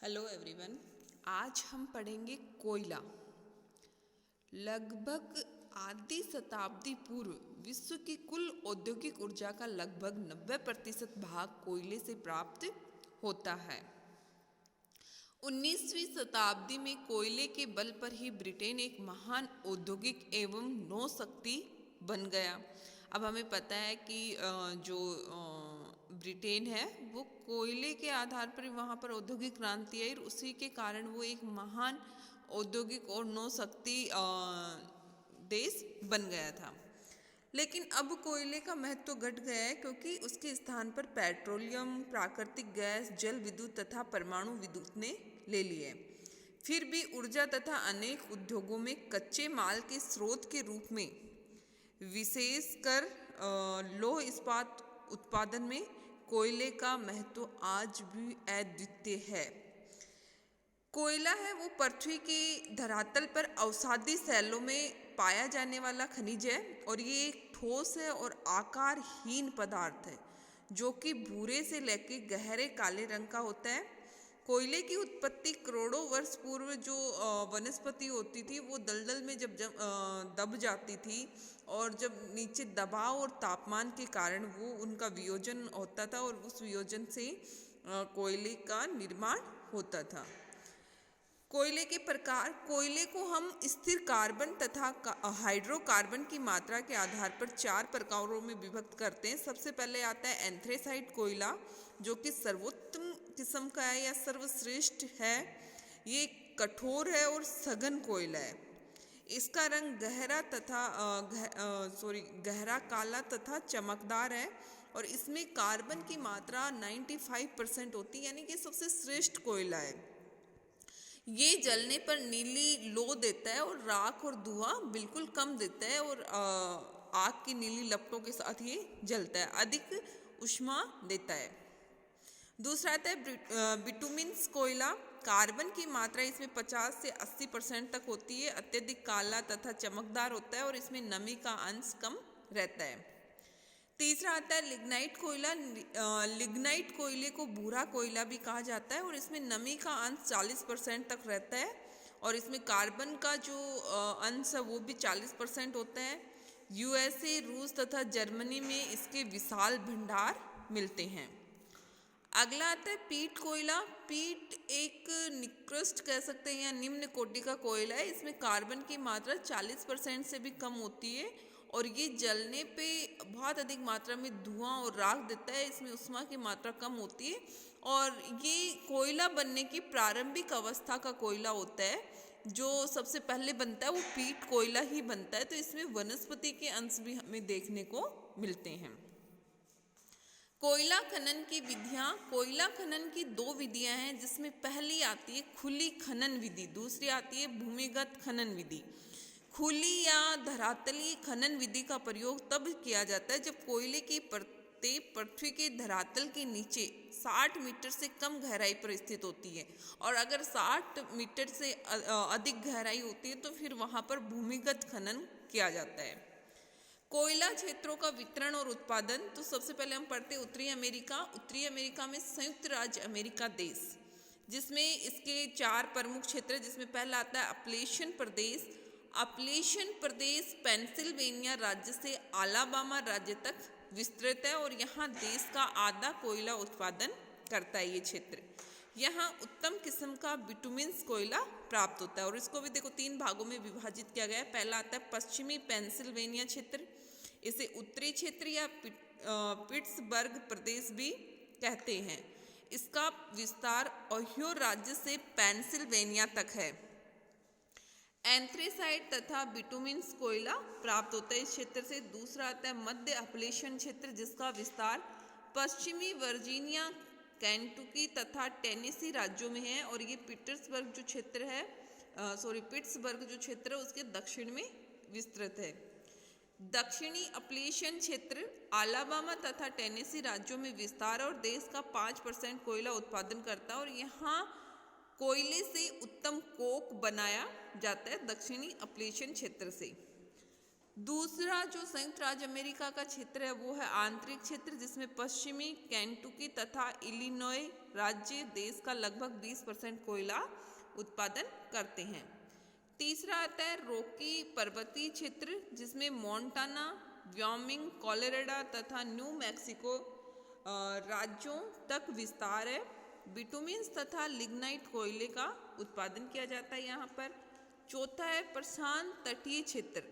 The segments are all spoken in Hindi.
Hello everyone. आज हम पढ़ेंगे कोयला। लगभग आधी शताब्दी पूर्व विश्व की कुल औद्योगिक ऊर्जा का लगभग 90% भाग कोयले से प्राप्त होता है। 19वीं शताब्दी में कोयले के बल पर ही ब्रिटेन एक महान औद्योगिक एवं नौ शक्ति बन गया। अब हमें पता है कि जो ब्रिटेन है वो कोयले के आधार पर वहाँ पर औद्योगिक क्रांति आई और उसी के कारण वो एक महान औद्योगिक और नौ शक्ति देश बन गया था। लेकिन अब कोयले का महत्व घट गया है क्योंकि उसके स्थान पर पेट्रोलियम, प्राकृतिक गैस, जल विद्युत तथा परमाणु विद्युत ने ले लिए। फिर भी ऊर्जा तथा अनेक उद्योगों में कच्चे माल के स्रोत के रूप में विशेषकर लौह इस्पात उत्पादन में कोयले का महत्व आज भी अद्वितीय है। कोयला है वो पृथ्वी की धरातल पर अवसादी शैलों में पाया जाने वाला खनिज है और ये एक ठोस है और आकारहीन पदार्थ है जो कि भूरे से लेकर गहरे काले रंग का होता है। कोयले की उत्पत्ति करोड़ों वर्ष पूर्व जो वनस्पति होती थी वो दलदल में जब दब जाती थी और जब नीचे दबाव और तापमान के कारण वो उनका वियोजन होता था और उस वियोजन से कोयले का निर्माण होता था। कोयले के प्रकार। कोयले को हम स्थिर कार्बन तथा हाइड्रोकार्बन की मात्रा के आधार पर 4 प्रकारों में विभक्त करते हैं। सबसे पहले आता है एंथ्रेसाइट कोयला जो कि सर्वोत्तम किस्म का है या सर्वश्रेष्ठ है। ये कठोर है और सघन कोयला है। इसका रंग गहरा काला तथा चमकदार है और इसमें कार्बन की मात्रा 95% होती है, यानी कि सबसे श्रेष्ठ कोयला है। ये जलने पर नीली लो देता है और राख और धुआं बिल्कुल कम देता है और आग की नीली लपटों के साथ ये जलता है, अधिक ऊष्मा देता है। दूसरा आता है बिटुमिन्स कोयला। कार्बन की मात्रा इसमें 50 से 80% तक होती है, अत्यधिक काला तथा चमकदार होता है और इसमें नमी का अंश कम रहता है। तीसरा आता है लिग्नाइट कोयला। लिग्नाइट कोयले को भूरा कोयला भी कहा जाता है और इसमें नमी का अंश 40% तक रहता है और इसमें कार्बन का जो अंश है वो भी 40% होता है। यूएसए, रूस तथा जर्मनी में इसके विशाल भंडार मिलते हैं। अगला आता है पीट कोयला। पीट एक निकृष्ट कह सकते हैं या निम्न कोटि का कोयला है। इसमें कार्बन की मात्रा 40% से भी कम होती है और ये जलने पे बहुत अधिक मात्रा में धुआं और राख देता है। इसमें ऊष्मा की मात्रा कम होती है और ये कोयला बनने की प्रारंभिक अवस्था का कोयला होता है। जो सबसे पहले बनता है वो पीट कोयला ही बनता है, तो इसमें वनस्पति के अंश भी हमें देखने को मिलते हैं। कोयला खनन की विधियां। कोयला खनन की 2 विधियां हैं जिसमें पहली आती है खुली खनन विधि, दूसरी आती है भूमिगत खनन विधि। खुली या धरातलीय खनन विधि का प्रयोग तब किया जाता है जब कोयले की परतें पृथ्वी के धरातल के नीचे 60 मीटर से कम गहराई पर स्थित होती है और अगर 60 मीटर से अधिक गहराई होती है तो फिर वहाँ पर भूमिगत खनन किया जाता है। कोयला क्षेत्रों का वितरण और उत्पादन। तो सबसे पहले हम पढ़ते हैं उत्तरी अमेरिका। उत्तरी अमेरिका में संयुक्त राज्य अमेरिका देश, जिसमें इसके 4 प्रमुख क्षेत्र, जिसमें पहला आता है अपलेशियन प्रदेश। अपलेशियन प्रदेश पेंसिल्वेनिया राज्य से अलाबामा राज्य तक विस्तृत है और यहाँ देश का आधा कोयला उत्पादन करता है ये क्षेत्र। यहाँ उत्तम किस्म का बिटुमिन्स कोयला प्राप्त होता है और इसको भी देखो 3 भागों में विभाजित किया गया है। पहला आता है पश्चिमी पेंसिल्वेनिया क्षेत्र, इसे उत्तरी क्षेत्र या पिट्सबर्ग प्रदेश भी कहते हैं। इसका विस्तार ओहियो राज्य से पेंसिल्वेनिया तक है। एंथ्रेसाइट तथा बिटुमिन्स कोयला प्राप्त होता है इस क्षेत्र से। दूसरा आता है मध्य अपलेशियन क्षेत्र, जिसका विस्तार पश्चिमी वर्जीनिया, केंटुकी तथा टेनेसी राज्यों में है और ये पिट्सबर्ग जो क्षेत्र है उसके दक्षिण में विस्तृत है। दक्षिणी अपलेशियन क्षेत्र अलाबामा तथा टेनेसी राज्यों में विस्तार और देश का 5% कोयला उत्पादन करता है और यहाँ कोयले से उत्तम कोक बनाया जाता है दक्षिणी अपलेशियन क्षेत्र से। दूसरा जो संयुक्त राज्य अमेरिका का क्षेत्र है वो है आंतरिक क्षेत्र, जिसमें पश्चिमी केंटुकी तथा इलिनॉय राज्य देश का लगभग 20% कोयला उत्पादन करते हैं। तीसरा आता है रॉकी पर्वतीय क्षेत्र, जिसमें मोंटाना, व्योमिंग, कोलोराडो तथा न्यू मैक्सिको राज्यों तक विस्तार है। बिटुमिन्स तथा लिग्नाइट कोयले का उत्पादन किया जाता है यहाँ पर। चौथा है प्रशांत तटीय क्षेत्र।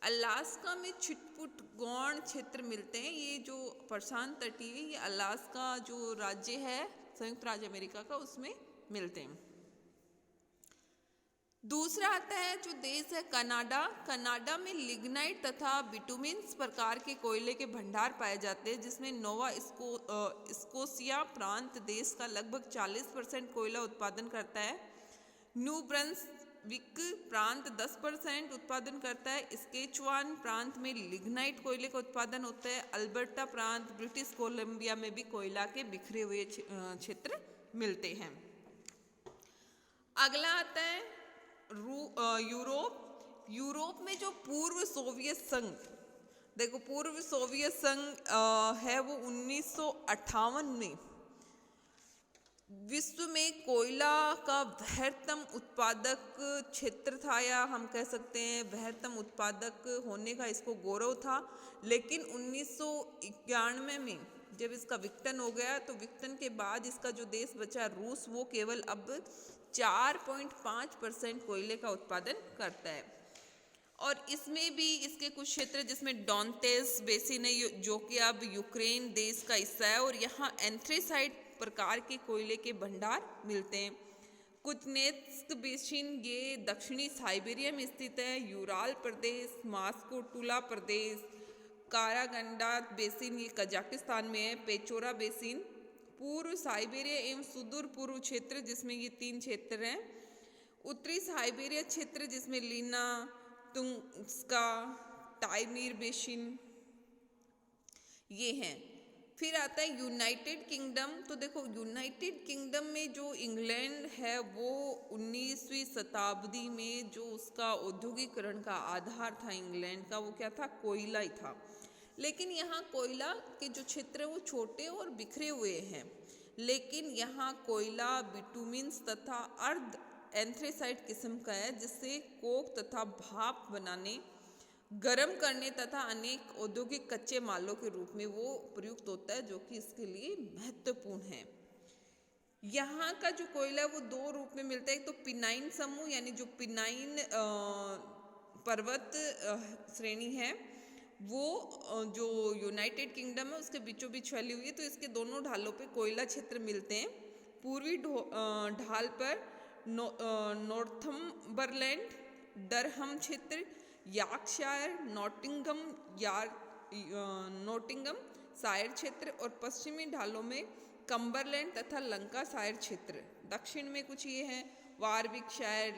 अलास्का में छिटपुट गौण क्षेत्र मिलते हैं। ये जो प्रशांत तटीय, ये अलास्का जो राज्य है संयुक्त राज्य अमेरिका का, उसमें मिलते हैं। दूसरा आता है जो देश है कनाडा। कनाडा में लिग्नाइट तथा बिटुमिन्स प्रकार के कोयले के भंडार पाए जाते हैं, जिसमें नोवा स्कोशिया प्रांत देश का लगभग 40% कोयला उत्पादन करता है। न्यू ब्रंसविक प्रांत 10% उत्पादन करता है। स्केचवान प्रांत में लिग्नाइट कोयले का उत्पादन होता है। अल्बर्टा प्रांत ब्रिटिश कोलंबिया में भी कोयला के बिखरे हुए क्षेत्र मिलते हैं। अगला आता है यूरोप। यूरोप में जो पूर्व सोवियत संघ, देखो पूर्व सोवियत संघ है वो 1958 में विश्व में कोयला का वृहत्तम उत्पादक क्षेत्र था, या हम कह सकते हैं वृहत्तम उत्पादक होने का इसको गौरव था। लेकिन 1991 में जब इसका विघटन हो गया, तो विघटन के बाद इसका जो देश बचा रूस, वो केवल अब 4.5% कोयले का उत्पादन करता है। और इसमें भी इसके कुछ क्षेत्र, जिसमें डोंतेस बेसिन है जो कि अब यूक्रेन देश का हिस्सा है, और यहाँ एंथ्रेसाइट प्रकार के कोयले के भंडार मिलते हैं। कुचनेत्स्क बेसिन ये दक्षिणी साइबेरिया में स्थित है। यूराल प्रदेश, मास्को टूला प्रदेश, कारागंडा बेसिन ये कजाकिस्तान में है। पेचोरा बेसिन पूर्व साइबेरिया एवं सुदूर पूर्व क्षेत्र, जिसमें ये 3 क्षेत्र हैं। उत्तरी साइबेरिया क्षेत्र, जिसमें लीना, तुंग्स्का, टाइमीर बेसिन ये हैं। फिर आता है यूनाइटेड किंगडम। तो देखो यूनाइटेड किंगडम में जो इंग्लैंड है वो 19वीं शताब्दी में जो उसका औद्योगिकरण का आधार था इंग्लैंड का, वो क्या था? कोयला ही था। लेकिन यहाँ कोयला के जो क्षेत्र है वो छोटे और बिखरे हुए हैं। लेकिन यहाँ कोयला बिटुमिन्स तथा अर्ध एंथ्रेसाइट किस्म का है, जिससे कोक तथा भाप बनाने, गर्म करने तथा अनेक औद्योगिक कच्चे मालों के रूप में वो प्रयुक्त होता है, जो कि इसके लिए महत्वपूर्ण है। यहाँ का जो कोयला है वो 2 रूप में मिलता है। एक तो पिनाइन समूह, यानी जो पिनाइन पर्वत श्रेणी है वो जो यूनाइटेड किंगडम है उसके बीचों बीच फैली हुई है। तो इसके दोनों ढालों पे कोयला क्षेत्र मिलते हैं। पूर्वी ढाल पर नॉर्थम्बरलैंड, डरहम क्षेत्र, यॉर्कशायर, नॉटिंगम शायर क्षेत्र, और पश्चिमी ढालों में कंबरलैंड तथा लंकाशायर क्षेत्र। दक्षिण में कुछ ये हैं वारविकशायर,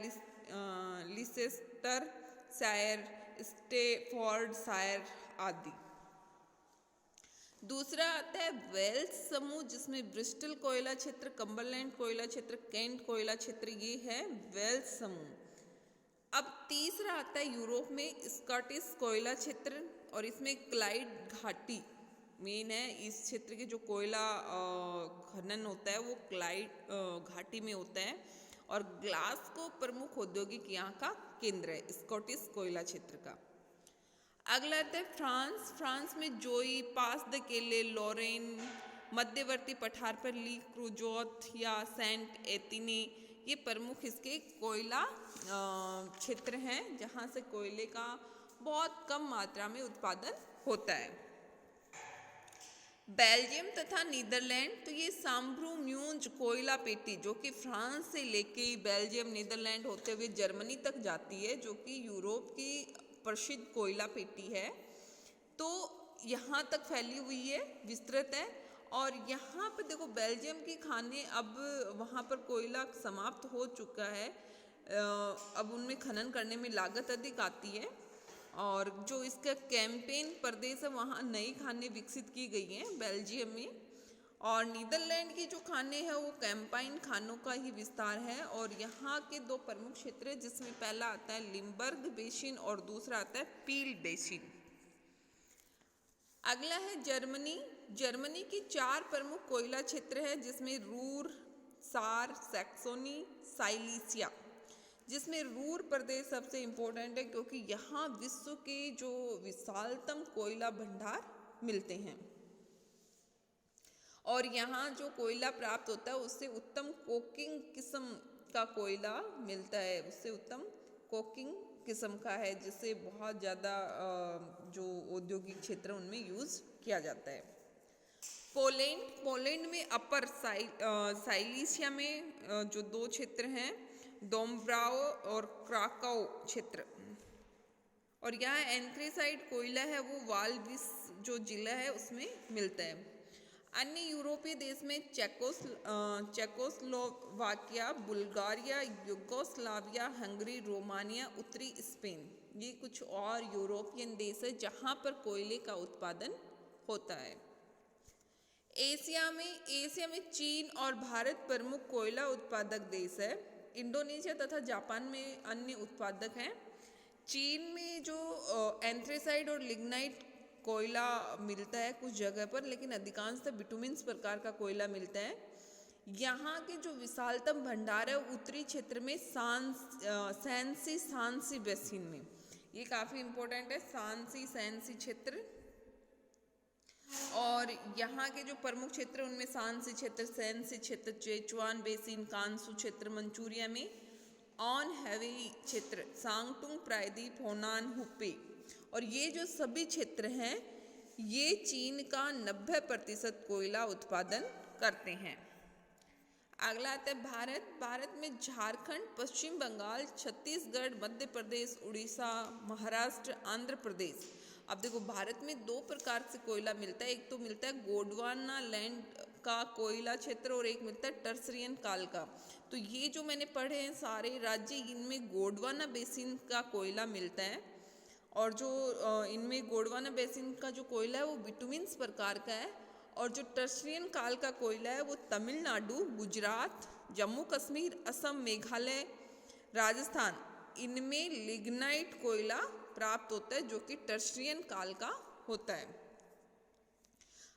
लिसेस्टर शायर, स्टेफोर्डशायर आदि। दूसरा आता है वेल्स समूह, जिसमें ब्रिस्टल कोयला क्षेत्र, कंबरलैंड कोयला क्षेत्र, केंट कोयला क्षेत्र, ये है वेल्स समूह। अब तीसरा आता है यूरोप में स्कॉटिश कोयला क्षेत्र, और इसमें क्लाइड घाटी मेन है। इस क्षेत्र के जो कोयला खनन होता है वो क्लाइड घाटी में होता है, और ग्लासगो प्रमुख औद्योगिक यहाँ का केंद्र है स्कॉटिश कोयला क्षेत्र का। अगला आता है फ्रांस। फ्रांस में जोई, पास द केले, लॉरेन, मध्यवर्ती पठार पर ली क्रूजोत या सेंट एतिनी, ये प्रमुख इसके कोयला क्षेत्र हैं, जहाँ से कोयले का बहुत कम मात्रा में उत्पादन होता है। बेल्जियम तथा नीदरलैंड, तो ये सांब्रूम्यूंज कोयला पेटी जो कि फ्रांस से लेके बेल्जियम, नीदरलैंड होते हुए जर्मनी तक जाती है, जो कि यूरोप की प्रसिद्ध कोयला पेटी है, तो यहाँ तक फैली हुई है, विस्तृत है। और यहाँ पर देखो बेल्जियम की खाने, अब वहाँ पर कोयला समाप्त हो चुका है, अब उनमें खनन करने में लागत अधिक आती है, और जो इसका कैंपेन प्रदेश है वहाँ नई खानें विकसित की गई हैं बेल्जियम में। और नीदरलैंड की जो खाने हैं वो कैंपाइन खानों का ही विस्तार है। और यहाँ के दो प्रमुख क्षेत्र हैं जिसमें पहला आता है लिम्बर्ग बेसिन और दूसरा आता है पील बेसिन। अगला है जर्मनी। जर्मनी की 4 प्रमुख कोयला क्षेत्र है जिसमें रूर, सार, सैक्सोनी, साइलीसिया, जिसमें रूर प्रदेश सबसे इम्पोर्टेंट है क्योंकि यहाँ विश्व के जो विशालतम कोयला भंडार मिलते हैं और यहाँ जो कोयला प्राप्त होता है उससे उत्तम कोकिंग किस्म का कोयला मिलता है, उससे उत्तम कोकिंग किस्म का है जिससे बहुत ज़्यादा जो औद्योगिक क्षेत्र उनमें यूज़ किया जाता है। पोलैंड में अपर साइलीसिया में जो 2 क्षेत्र हैं डोम्ब्राओ और क्राकाओ क्षेत्र, और यहाँ एंथ्रेसाइट कोयला है वो वाल्विस जो जिला है उसमें मिलता है। अन्य यूरोपीय देश में Czechoslovakia, Bulgaria, Yugoslavia, Hungary, Romania, उत्तरी स्पेन, ये कुछ और यूरोपियन देश है जहाँ पर कोयले का उत्पादन होता है। एशिया में चीन और भारत प्रमुख कोयला उत्पादक देश है। इंडोनेशिया तथा जापान में अन्य उत्पादक हैं। चीन में जो एंथ्रेसाइट और लिग्नाइट कोयला मिलता है कुछ जगह पर, लेकिन अधिकांशतः बिटुमिन्स प्रकार का कोयला मिलता है। यहाँ के जो विशालतम भंडार है उत्तरी क्षेत्र में सांसी बेसिन में, ये काफ़ी इम्पोर्टेंट है, सैंसी क्षेत्र। और यहाँ के जो प्रमुख क्षेत्र उनमें सांसी क्षेत्र, सैंसी क्षेत्र, चेचुआन बेसिन, कांसू क्षेत्र मंचूरिया में, ऑन हैवेली क्षेत्र, सांगटुंग प्रायद्वीप, होनान, हुपे, और ये जो सभी क्षेत्र हैं ये चीन का 90% कोयला उत्पादन करते हैं। अगला आता है भारत में झारखंड, पश्चिम बंगाल, छत्तीसगढ़, मध्य प्रदेश, उड़ीसा, महाराष्ट्र, आंध्र प्रदेश। अब देखो भारत में 2 प्रकार से कोयला मिलता है, एक तो मिलता है गोंडवाना लैंड का कोयला क्षेत्र और एक मिलता है टर्सरियन काल का। तो ये जो मैंने पढ़े हैं सारे राज्य, इनमें गोंडवाना बेसिन का कोयला मिलता है और जो इनमें गोंडवाना बेसिन का जो कोयला है वो बिटुमिन्स प्रकार का है, और जो टर्सरियन काल का कोयला है वो तमिलनाडु, गुजरात, जम्मू कश्मीर, असम, मेघालय, राजस्थान, इनमें लिग्नाइट कोयला प्राप्त होता है जो कि टर्सरियन काल का होता है।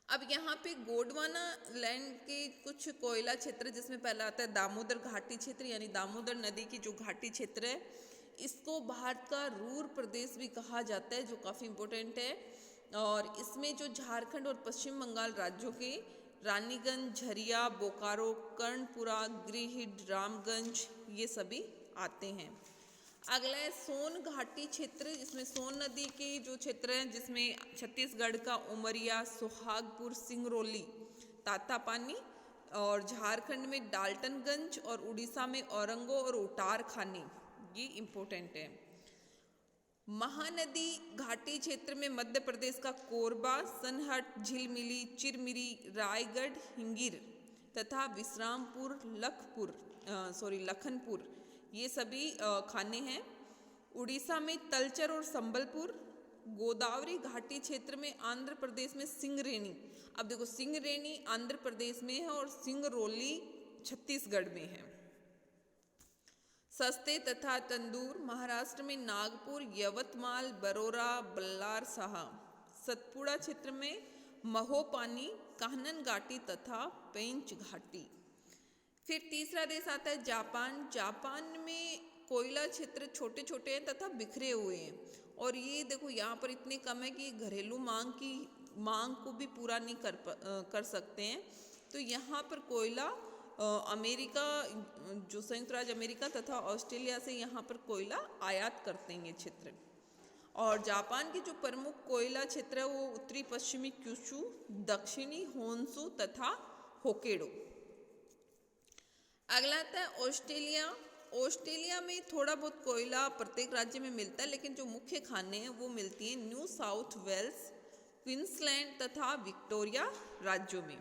अब यहाँ पे गोंडवाना लैंड के कुछ कोयला क्षेत्र जिसमें पहला आता है दामोदर घाटी क्षेत्र, यानी दामोदर नदी की जो घाटी क्षेत्र है, इसको भारत का रूर प्रदेश भी कहा जाता है जो काफ़ी इम्पोर्टेंट है। और इसमें जो झारखंड और पश्चिम बंगाल राज्यों के रानीगंज, झरिया, बोकारो, कर्णपुरा, गिरिडीह, रामगंज, ये सभी आते हैं। अगला है सोन घाटी क्षेत्र, जिसमें सोन नदी के जो क्षेत्र हैं जिसमें छत्तीसगढ़ का उमरिया, सुहागपुर, सिंगरौली, तातापानी, और झारखंड में डाल्टनगंज और उड़ीसा में औरंगो और उटारखानी, ये इम्पोर्टेंट है। महानदी घाटी क्षेत्र में मध्य प्रदेश का कोरबा, सनहट, झिलमिली, चिरमिरी, रायगढ़, हिंगीर तथा विश्रामपुर, लखनपुर, ये सभी खाने हैं। उड़ीसा में तलचर और संबलपुर। गोदावरी घाटी क्षेत्र में आंध्र प्रदेश में सिंगरेनी, अब देखो सिंगरेनी आंध्र प्रदेश में है और सिंगरौली छत्तीसगढ़ में है। सस्ते तथा तंदूर, महाराष्ट्र में नागपुर, यवतमाल, बरोरा, बल्लार साहा। सतपुड़ा क्षेत्र में महोपानी, काहनन घाटी तथा पेंच घाटी। फिर तीसरा देश आता है जापान। जापान में कोयला क्षेत्र छोटे छोटे हैं तथा बिखरे हुए हैं, और ये देखो यहाँ पर इतने कम है कि घरेलू मांग को भी पूरा नहीं कर सकते हैं। तो यहाँ पर कोयला अमेरिका, जो संयुक्त राज्य अमेरिका तथा ऑस्ट्रेलिया से यहाँ पर कोयला आयात करते हैं ये क्षेत्र। और जापान की जो प्रमुख कोयला क्षेत्र है वो उत्तरी पश्चिमी क्यूशू, दक्षिणी होन्शू तथा होक्काइडो। अगला आता है ऑस्ट्रेलिया। ऑस्ट्रेलिया में थोड़ा बहुत कोयला प्रत्येक राज्य में मिलता है, लेकिन जो मुख्य खाने हैं वो मिलती हैं न्यू साउथ वेल्स, क्वींसलैंड तथा विक्टोरिया राज्यों में।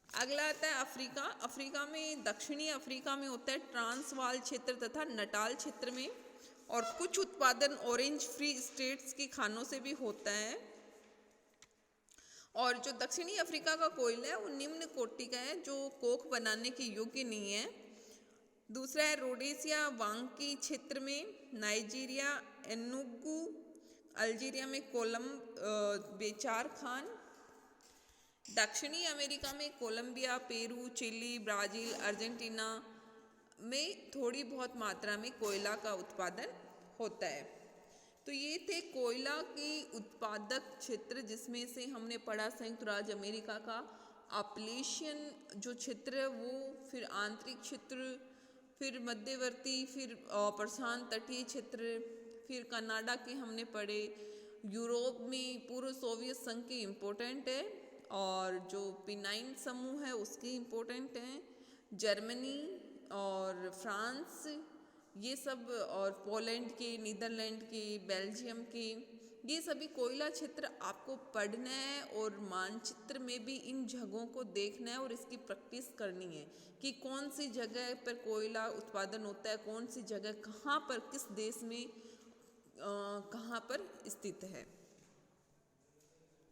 अगला आता है अफ्रीका। अफ्रीका में दक्षिणी अफ्रीका में होता है ट्रांसवाल क्षेत्र तथा नटाल क्षेत्र में, और कुछ उत्पादन ऑरेंज फ्री स्टेट्स के खानों से भी होता है। और जो दक्षिणी अफ्रीका का कोयला है वो निम्न कोटि का है, जो कोख बनाने के योग्य नहीं है। दूसरा है रोडेसिया वांकी क्षेत्र में, नाइजीरिया एनुगु, अल्जीरिया में बेचार खान। दक्षिणी अमेरिका में Colombia, Peru, Chile, Brazil, Argentina में थोड़ी बहुत मात्रा में कोयला का उत्पादन होता है। तो ये थे कोयला की उत्पादक क्षेत्र, जिसमें से हमने पढ़ा संयुक्त राज्य अमेरिका का अपलेशियन जो क्षेत्र है वो, फिर आंतरिक क्षेत्र, फिर मध्यवर्ती, फिर प्रशांत तटीय क्षेत्र, फिर कनाडा के हमने पढ़े। यूरोप में पूर्व सोवियत संघ के इम्पोर्टेंट है, और जो पिनाइन समूह है उसके इम्पोर्टेंट हैं। जर्मनी और फ्रांस ये सब, और पोलैंड के, नीदरलैंड के, बेल्जियम के, ये सभी कोयला क्षेत्र आपको पढ़ना है और मानचित्र में भी इन जगहों को देखना है और इसकी प्रैक्टिस करनी है कि कौन सी जगह पर कोयला उत्पादन होता है, कौन सी जगह कहाँ पर, किस देश में कहाँ पर स्थित है।